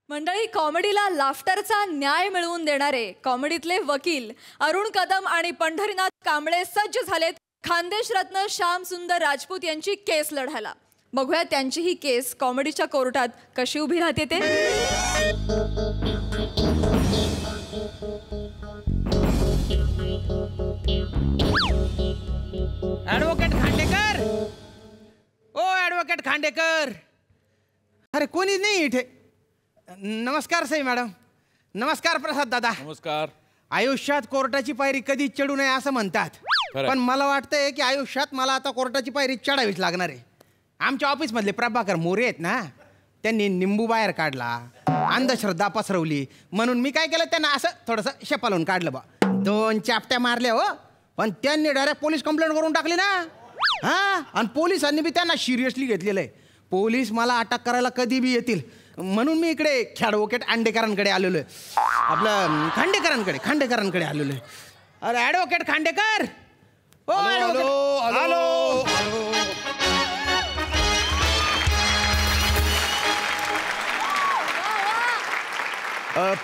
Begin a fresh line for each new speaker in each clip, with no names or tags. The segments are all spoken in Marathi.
मंडळी, कॉमेडीला लाफ्टरचा न्याय मिळवून देणारे कॉमेडीतले वकील अरुण कदम आणि पंढरीनाथ कांबळे सज्ज झालेत खानदेश रत्न श्याम सुंदर राजपूत यांची केस लढायला. बघूया त्यांची ही केस कॉमेडीच्या कोर्टात कशी उभी राहते ते.
ॲडव्होकेट खांडेकर, ओ ॲडव्होकेट खांडेकर. अरे कोणी नाही इथे. नमस्कार सई मॅडम. नमस्कार प्रसाद दादा.
नमस्कार.
आयुष्यात कोर्टाची पायरी कधी चढू नये असं म्हणतात, पण मला वाटतंय की आयुष्यात मला आता कोर्टाची पायरी चढावीच लागणार आहे. आमच्या ऑफिसमधले प्रभाकर मोरे आहेत ना, त्यांनी निंबू बाहेर काढला, अंधश्रद्धा पसरवली, म्हणून मी काय केलं, त्यांना असं थोडंसं शेपालून काढलं बा. 2 चापट्या मारल्या हो, पण त्यांनी डायरेक्ट पोलीस कंप्लेंट करून टाकली ना. हां, आणि पोलिसांनी बी त्यांना सिरियसली घेतलेलं आहे. पोलीस मला अटक करायला कधी बी येतील, म्हणून मी इकडे ॲडव्होकेट खांडेकरांकडे आलेलो आहे. आपलं खांडेकरांकडे आलेलो आहे. अरे ॲडव्होकेट खांडेकर. ओ hello.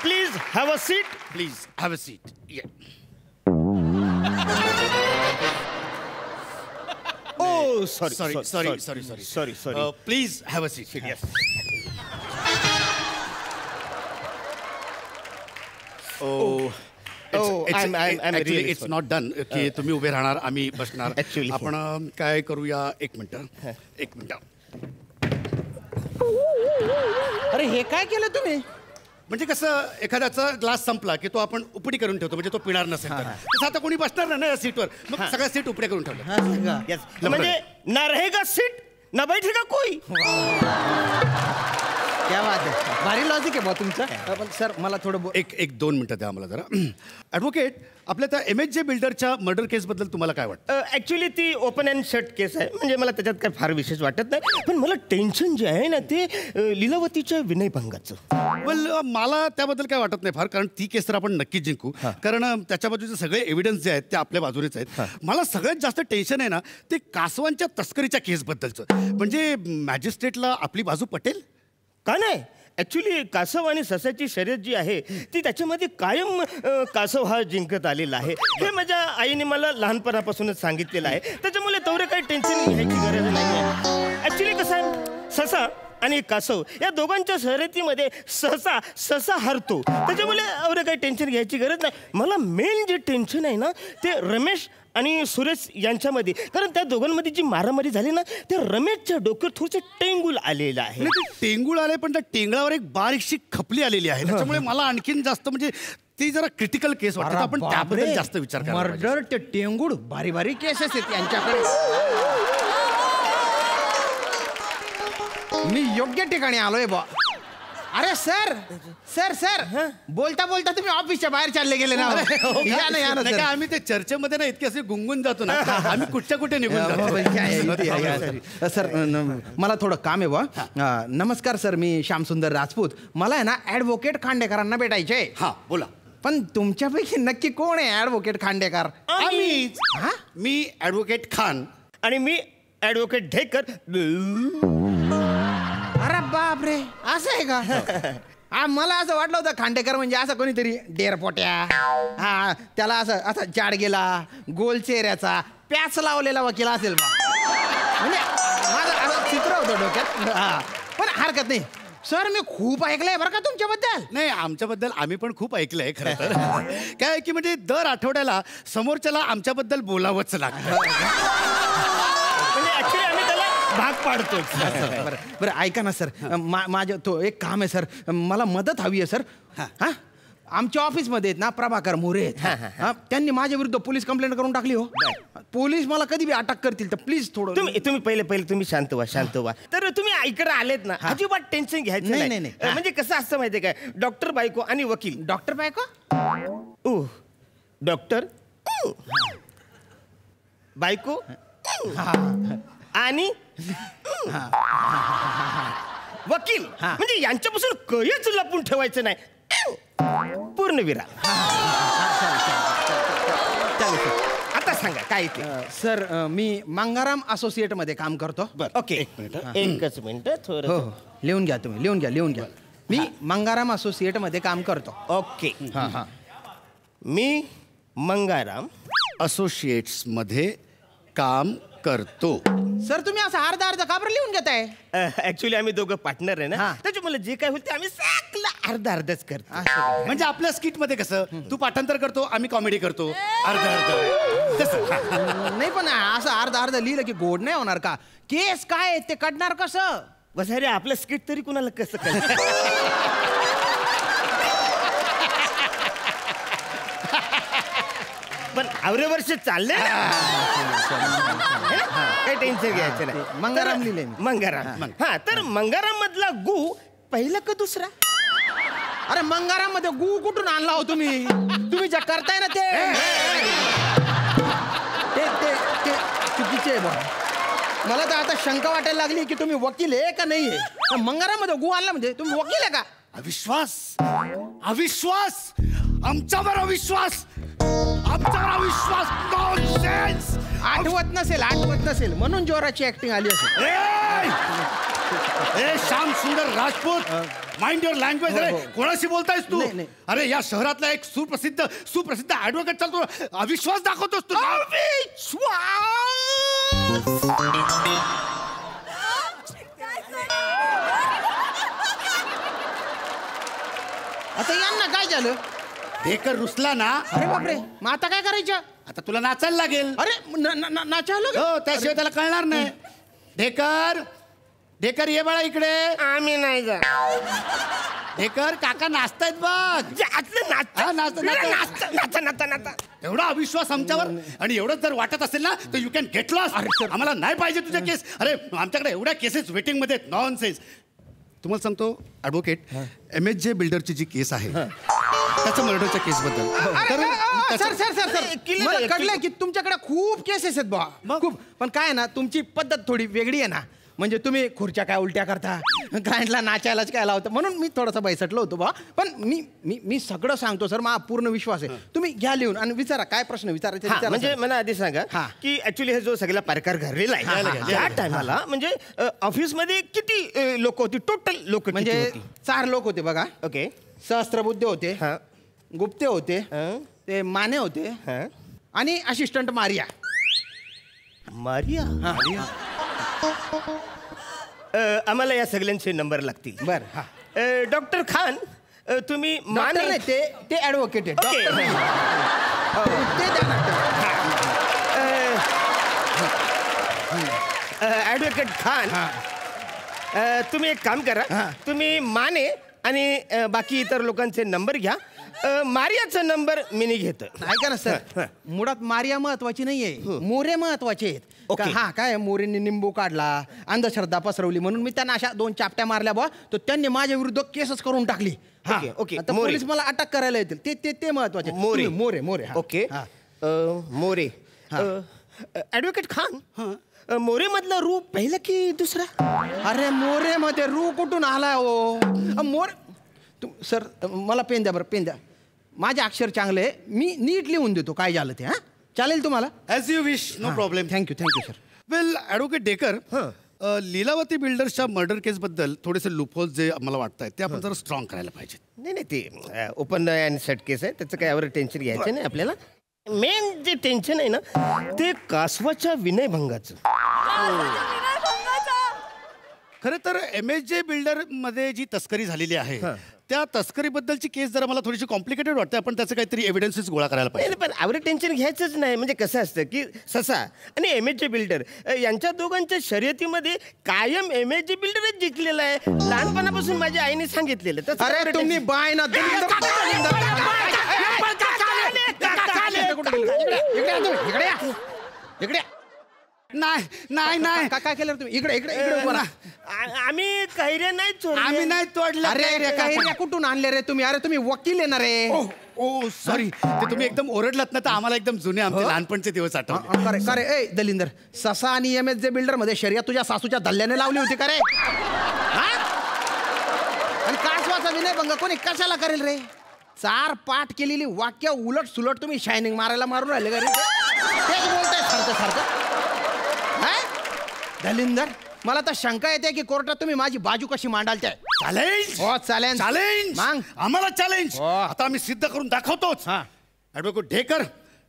Please have a seat. Please have a seat. Yeah. Oh, sorry. Please have a seat. Yes. I'm actually really it's not done. की तुम्ही उभे राहणार, आम्ही बसणार. आपण काय करूया, एक मिनिट.
अरे हे काय केलं तुम्ही?
म्हणजे कसं, एखाद्याचा ग्लास संपला की तो आपण उपडी करून ठेवतो, म्हणजे तो पिणार नसेल तर. तसं आता कोणी बसणार नाही ना या सीटवर, मग सगळ्या सीट उपडे करून ठेवलं.
म्हणजे ना रहेगा सीट ना बैठेगा कोई.
क्या बात आहे, भारी लॉजिक आहे बा तुमचं. पण सर मला थोडं
एक 2 मिनिटं द्या मला जरा. ॲडव्होकेट, आपल्या त्या MHJ बिल्डरच्या मर्डर केसबद्दल तुम्हाला काय वाटतं?
ॲक्च्युली ती ओपन अँड शट केस आहे, म्हणजे मला त्याच्यात काय फार विशेष वाटत नाही. पण मला टेन्शन जे आहे ना, ते लीलावतीच्या विनयभंगाचं.
वेल, मला त्याबद्दल काय वाटत नाही फार, कारण ती केस तर आपण नक्कीच जिंकू, कारण त्याच्या बाजूचे सगळे एव्हिडन्स जे आहेत ते आपल्या बाजूनेच आहेत. मला सगळ्यात जास्त टेन्शन आहे ना, ते कासवांच्या तस्करीच्या केसबद्दलचं. म्हणजे मॅजिस्ट्रेटला आपली बाजू पटेल
का नाही? ॲक्च्युली कासव आणि ससाची शर्यत जी आहे ती त्याच्यामध्ये कायम कासव हा जिंकत आलेला आहे. हे माझ्या आईने मला लहानपणापासूनच सांगितलेलं आहे. त्याच्यामुळे तेवढं काही टेन्शन घ्यायची गरज नाही आहे. ॲक्च्युली कसं आहे, ससा आणि कासव या दोघांच्या शर्यतीमध्ये ससा हरतो. त्याच्यामुळे एवढं काही टेन्शन घ्यायची गरज नाही. मला मेन जे टेन्शन आहे ना, ते रमेश आणि सुरेश यांच्यामध्ये. कारण त्या दोघांमध्ये जी मारामारी झाली ना, त्या रमेशच्या डोक्यात थोडंसं टेंगूल आलेलं आहे.
टेंगूळ आले, पण त्या टेंगळावर एक बारीकशी खपली आलेली आहे. त्याच्यामुळे मला आणखीन जास्त, म्हणजे ती जरा क्रिटिकल केस वाटते. आपण त्याबद्दल जास्त विचार करा.
मर्डर ते टेंगूळ, भारी केसेस आहेत यांच्याकडे. मी योग्य ठिकाणी आलोय बा. अरे सर बोलता तुम्ही ऑफिसच्या बाहेर चालले गेले ना.
आम्ही ते चर्चेमध्ये ना इतके असे गुंगून जातो ना, आम्ही कुठे निघून जातो.
सर मला थोडं काम आहे बा. नमस्कार सर, मी श्यामसुंदर राजपूत. मला आहे ना ॲडव्होकेट खांडेकरांना भेटायचे.
हा बोला.
पण तुमच्यापैकी नक्की कोण आहे ॲडव्होकेट खांडेकर?
मी ॲडव्होकेट खान
आणि मी ॲडव्होकेट ढेकर.
अरे बापरे, असं आहे का? मला असं वाटलं होतं खांडेकर म्हणजे असं कोणीतरी डेरपोट्या, हा त्याला असं जाड गेला, गोल चेहऱ्याचा, प्याच लावलेला वकील असेल बा. म्हणजे माझं असं चित्र होतं डोक्यात. हा, पण हरकत नाही सर, मी खूप ऐकलंय बरं का तुमच्याबद्दल.
नाही, आमच्याबद्दल आम्ही पण खूप ऐकलंय खरं तर. काय की म्हणजे दर आठवड्याला समोरच्याला आमच्याबद्दल बोलावंच लागतं.
म्हणजे ॲक्च्युली आम्ही त्याला भाग पाडतो.
बरं ऐका ना सर, माझं तो एक काम आहे सर, मला मदत हवी आहे सर. हां, आमच्या ऑफिसमध्ये आहेत ना प्रभाकर मोरे आहेत. त्यांनी माझ्या विरुद्ध पोलीस कंप्लेंट करून टाकली हो. पोलीस मला कधी बी अटक करतील, तर प्लीज थोडं
तुम्ही पहिले तुम्ही शांत व्हा. तर तुम्ही ऐकडे आलेत ना, अजिबात टेन्शन घ्यायचं नाही. म्हणजे कसं असतं माहितीये काय, डॉक्टर बायको आणि वकील.
डॉक्टर बायको,
डॉक्टर बायको आणि वकील, म्हणजे यांच्यापासून कहीच लपून ठेवायचं नाही. पूर्ण विराम. आता सांगा काय ते.
सर मी मंगाराम असोसिएट मध्ये काम करतो.
ओके एक मिनिट एकच मिनिट
हो
थोडं.
हो लिहून घ्या तुम्ही लिहून घ्या. मी मंगाराम असोसिएट मध्ये काम करतो.
ओके
हां हां
मी मंगाराम
असोसिएट्स मध्ये काम करतो.
सर तुम्ही असं अर्धा का बरं लिहून घेताय?
ऍक्च्युली आम्ही दोघं पार्टनर आहे ना,
हा.
त्याच्यामुळे जे काय होईल ते आम्ही सगळं अर्धच करतो.
असं.
म्हणजे आपल्या स्किट मध्ये कसं तू पाठांतर करतो आम्ही कॉमेडी करतो अर्ध तसं.
नाही पण असं अर्धा लिहिलं की गोड नाही होणार का? केस काय आहे ते काढणार कसं?
बस अरे आपलं स्किट तरी कुणाला कसं कळतं? पण आवरे वर्ष चालले काही टेन्शन घ्यायचं नाही.
मंगाराम
तर
लिहिलंय मी.
मंगाराम. हा तर मंगाराम मधला गु पहिला का दुसरा?
अरे मंगाराम मध्ये गु कुठून आणला हो तुम्ही? तुम्ही जे करताय ना ते चुकीचे आहे बा. मला तर आता शंका वाटायला लागली की तुम्ही वकील आहे का नाही आहे. मंगाराम मध्ये गु आणला म्हणजे तुम्ही वकील आहे का?
अविश्वास आमच्यावर अविश्वास नॉनसेन्स.
आठवत नसेल म्हणून जोराची ऍक्टिंग आली असेल.
ए श्याम सुंदर राजपूत माइंड युअर लँग्वेज. अरे कोणाशी बोलतायस तू?
नाही, नाही.
अरे या शहरातला एक सुप्रसिद्ध ऍडव्होकेट चालतो. अविश्वास दाखवतोस तू.
आता यांना काय झालं?
ढेकर रुसला ना.
अरे बापरे मग आता काय करायचं?
आता तुला नाचायला लागेल.
अरे नाचायला
हो त्याशिवाय त्याला कळणार नाही. ढेकर ये बाळा इकडे.
आम्ही नाही जा.
ढेकर काका नाचतायत बघ. हा, नाचता. एवढा अविश्वास आमच्यावर आणि एवढंच जर वाटत असेल ना तर यू कॅन गेट लॉस. आम्हाला नाही पाहिजे तुझ्या केस. अरे आमच्याकडे एवढ्या केसेस वेटिंग मध्ये नॉनसेन्स. तुम्हाला सांगतो ॲडव्होकेट MHJ बिल्डरची जी केस आहे त्याच्या मर्डरच्या केसबद्दल.
सर मला कळलंय की तुमच्याकडे खूप केसेस आहेत बा. खूप पण काय आहे ना तुमची पद्धत थोडी वेगळी आहे ना. म्हणजे तुम्ही खुर्च्या काय उलट्या करता, क्लायंटला नाचायलाच काय लावता, म्हणून मी थोडासा बैसटलो होतो बा. पण मी सगळं सांगतो सर. मला पूर्ण विश्वास आहे. तुम्ही घ्या लिहून आणि विचारा काय प्रश्न विचारायचे विचारा.
म्हणजे मला आधी सांगा की ऍक्च्युली हे जो सगळा प्रकार घडलेला आहे त्या टायमाला म्हणजे ऑफिस मध्ये किती लोक होती? टोटल लोक
म्हणजे 4 लोक होते बघा.
ओके.
सहस्त्रबुद्धे होते, गुप्ते होते, ते माने होते आणि असिस्टंट मारिया.
आम्हाला या सगळ्यांचे नंबर लागतील.
बर हा.
डॉक्टर खान तुम्ही माने
नाही ते ऍडव्होकेट आहेत.
ओके.
ते द्या ना.
ॲडव्होकेट खान तुम्ही एक काम करा. तुम्ही माने आणि बाकी इतर लोकांचे नंबर घ्या. मारियाचा नंबर मी नाही घेतो.
ऐका ना सर, मुळात मारिया महत्वाची नाहीये, मोरे महत्वाचे आहेत.
ओके.
हा काय मोरेंनी निंबू काढला, अंधश्रद्धा पसरवली म्हणून मी त्यांना अशा 2 चापट्या मारल्या बा. तर त्यांनी माझ्या विरुद्ध केसच करून टाकली.
Okay, okay.
आता
मोरे.
पोलीस मला अटक करायला येतील. ते महत्वाचे.
मोरे.
मोरे हा.
ओके. मोरे. ॲडव्होकेट खान मोरे मधला रूप पहिला की दुसरा?
अरे मोरे मध्ये रू कुठून आलाय हो? सर मला पेन द्या बरं, पेन द्या. माझे अक्षर चांगले आहे, मी नीट लिहून देतो काय झालं ते. चालेल तुम्हाला?
As you wish. No problem.
Thank you sir.
Well advocate Dekar, Leelavati बिल्डर्सच्या मर्डर केसबद्दल थोडेसे लूपहोल्स जे आम्हाला वाटत आहेत ते आपण जरा स्ट्रॉंग करायला पाहिजे.
नाही ते ओपन अँड सेट केस आहे, त्याचं काय यावर टेन्शन घ्यायचं नाही आपल्याला. मेन जे टेन्शन आहे ना ते कासवाच्या विनयभंगाचं.
खरं तर MHJ बिल्डर मध्ये जी तस्करी झालेली आहे त्या तस्करीबद्दलची केस जरा मला थोडीशी कॉम्प्लिकेटेड वाटते. आपण त्याचं काहीतरी एव्हिडन्सेस गोळा करायला पाहिजे.
पण आवरे टेन्शन घ्यायचंच नाही. म्हणजे कसं असतं की ससा आणि MHJ बिल्डर यांच्या दोघांच्या शर्यतीमध्ये कायम MHJ बिल्डरच जिंकलेला आहे. लहानपणापासून माझ्या आईने सांगितलेलं.
अरे तुम्ही बाय ना इकडे
नाही
काय केलं तुम्ही? इकडे
आम्ही कैऱ्या नाही चोरल्या.
आम्ही नाही तोडलं.
अरे काही कुठून आणले रे तुम्ही? अरे तुम्ही वकील येणार रे.
ओ सॉरी. ते तुम्ही एकदम ओरडलात ना तर आम्हाला एकदम जुने आमचे लहानपणचे दिवस आठवले.
करे ए दलिंदर, ससा आणि MHJ बिल्डर मध्ये शर्यत तुझ्या सासूच्या दल्ल्याने लावली होती का रे? आणि कासवाचा विनयभंग कोणी कशाला करेल रे? 4 पाठ केलेली वाक्य उलट सुलट तुम्ही शायनिंग मारायला मारून राहिले का रे? तेच बोलताय सारखं सारखं हा? दलिंदर मला तर शंका येते की कोर्टात तुम्ही माझी बाजू कशी मांडाल ते.
चॅलेंज
हो चॅलेंज
चॅलेंज
मग
आम्हाला चॅलेंज
हो.
आता आम्ही सिद्ध करून दाखवतोच.
हा.
ऍडव्होकेट ढेकर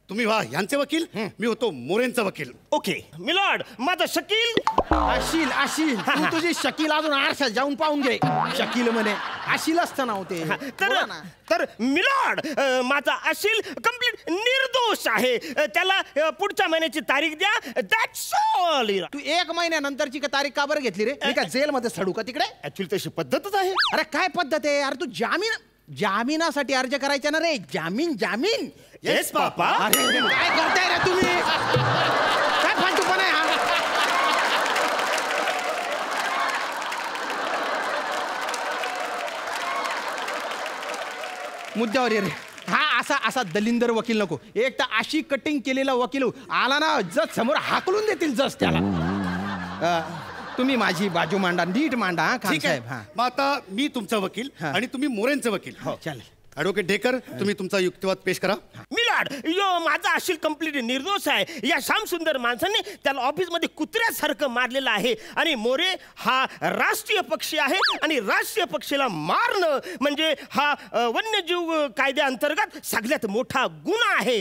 तुम्ही व्हा यांचे वकील, मी होतो मोरेंचा वकील.
ओके मिलॉर्ड माझा शकील.
आशील तू तुझी शकील अजून आरशात जाऊन पाहून घे. शकील म्हणे आशील असतं नाव ते. बोला ना.
तर मिलॉर्ड माझा अशील कम्प्लीट निर्दोष आहे. त्याला पुढच्या महिन्याची तारीख द्या. That's all.
तू 1 महिन्यानंतरची का तारीख का बरं घेतली रे? मी का जेलमध्ये सडू का तिकडे?
ऍक्च्युली तशी पद्धतच आहे.
अरे काय पद्धत आहे? अरे तू जामिनासाठी अर्ज करायचा ना रे. जामीन.
येस पापा.
अरे काय करताय रे तुम्ही? काय फालतूपणा आहे हा? मुद्द्यावर ये रे. हा असा दलिंदर वकील नको. एक तर अशी कटिंग केलेला वकील आला ना जज समोर हाकलून देतील जज त्याला. तुम्ही माझी बाजू मांडा, नीट मांडा. हा खान
ठीक आहे.
साहेब. हा
मग आता मी तुमचा वकील
हा.
आणि तुम्ही मोरेंचे वकील.
चालेल.
ऍडव्होकेट ढेकर तुम्ही तुमचा युक्तिवाद पेश करा.
मिलॉर्ड यो माझा अशील कम्प्लीट निर्दोष आहे. या श्याम सुंदर माणसाने त्याला ऑफिसमध्ये कुत्र्यासारखं मारलेलं आहे. आणि मोरे हा राष्ट्रीय पक्षी आहे आणि राष्ट्रीय पक्षीला मारणं म्हणजे हा वन्यजीव कायद्याअंतर्गत सगळ्यात मोठा गुन्हा आहे.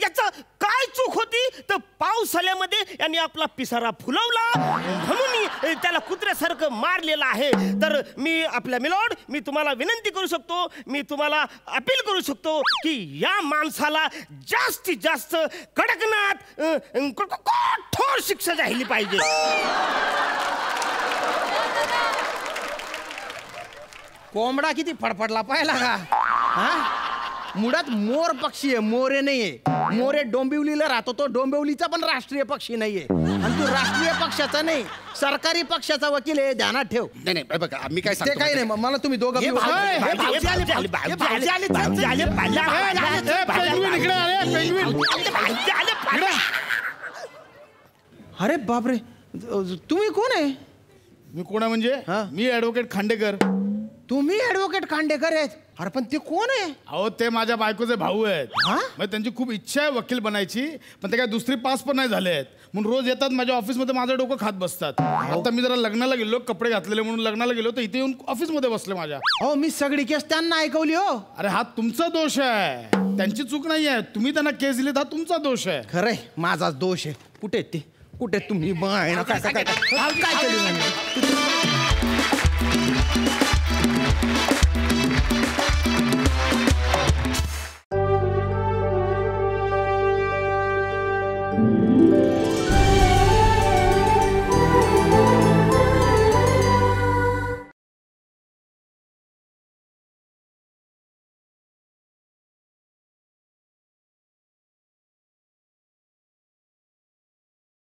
याचा काय चूक होती तर पाऊस आल्यामध्ये यांनी आपला पिसारा फुलवला म्हणून त्याला कुत्र्यासारखं मारलेलं आहे. तर मी आपल्या मिलॉर्ड मी तुम्हाला विनंती करू शकतो, मी तुम्हाला अपील करू शकतो की या माणसाला जास्तीत जास्त कडकनाथ कठोर शिक्षा झाली पाहिजे.
कोंबडा किती फडफडला पाहिला का? हा मुळात मोर पक्षी आहे, मोरे नाहीये. मोरे डोंबिवलीला राहतो, तो डोंबिवलीचा पण राष्ट्रीय पक्षी नाहीये. आणि तू राष्ट्रीय पक्षाचा नाही सरकारी पक्षाचा वकील आहे, ध्यानात ठेव.
नाही नाही बघा आम्ही काय
ते
सांगतो
काही नाही. मला तुम्ही दोघं
हे भाऊजी आले, हे भाऊजी आले,
भाऊजी आले, भाऊजी आले, भाऊजी आले, भाऊजी आले.
अरे बापरे तुम्ही कोण आहे?
मी कोणा म्हणजे
हा?
मी ऍडव्होकेट खांडेकर.
तुम्ही ऍडव्होकेट खांडेकर आहेत? अरे पण ते कोण आहे?
अहो ते माझ्या बायकोचे भाऊ आहेत.
हा?
मग त्यांची खूप इच्छा आहे वकील बनायची, पण ते काय दुसरी पास पण नाही झाले आहेत. म्हणून रोज येतात माझ्या ऑफिसमध्ये माझं डोकं खात बसतात. आता मी जरा लग्नाला गेलो, कपडे घातलेले म्हणून लग्नाला गेलो, तर इथे येऊन ऑफिसमध्ये बसले माझ्या.
हो मी सगळी केस त्यांना ऐकवली. हो
अरे हा तुमचा दोष आहे, त्यांची चूक नाही आहे. तुम्ही त्यांना केस दिलीत, हा तुमचा दोष आहे.
खरंय माझाच दोष आहे. कुठे आहेत ते? कुठे तुम्ही? काय केलं?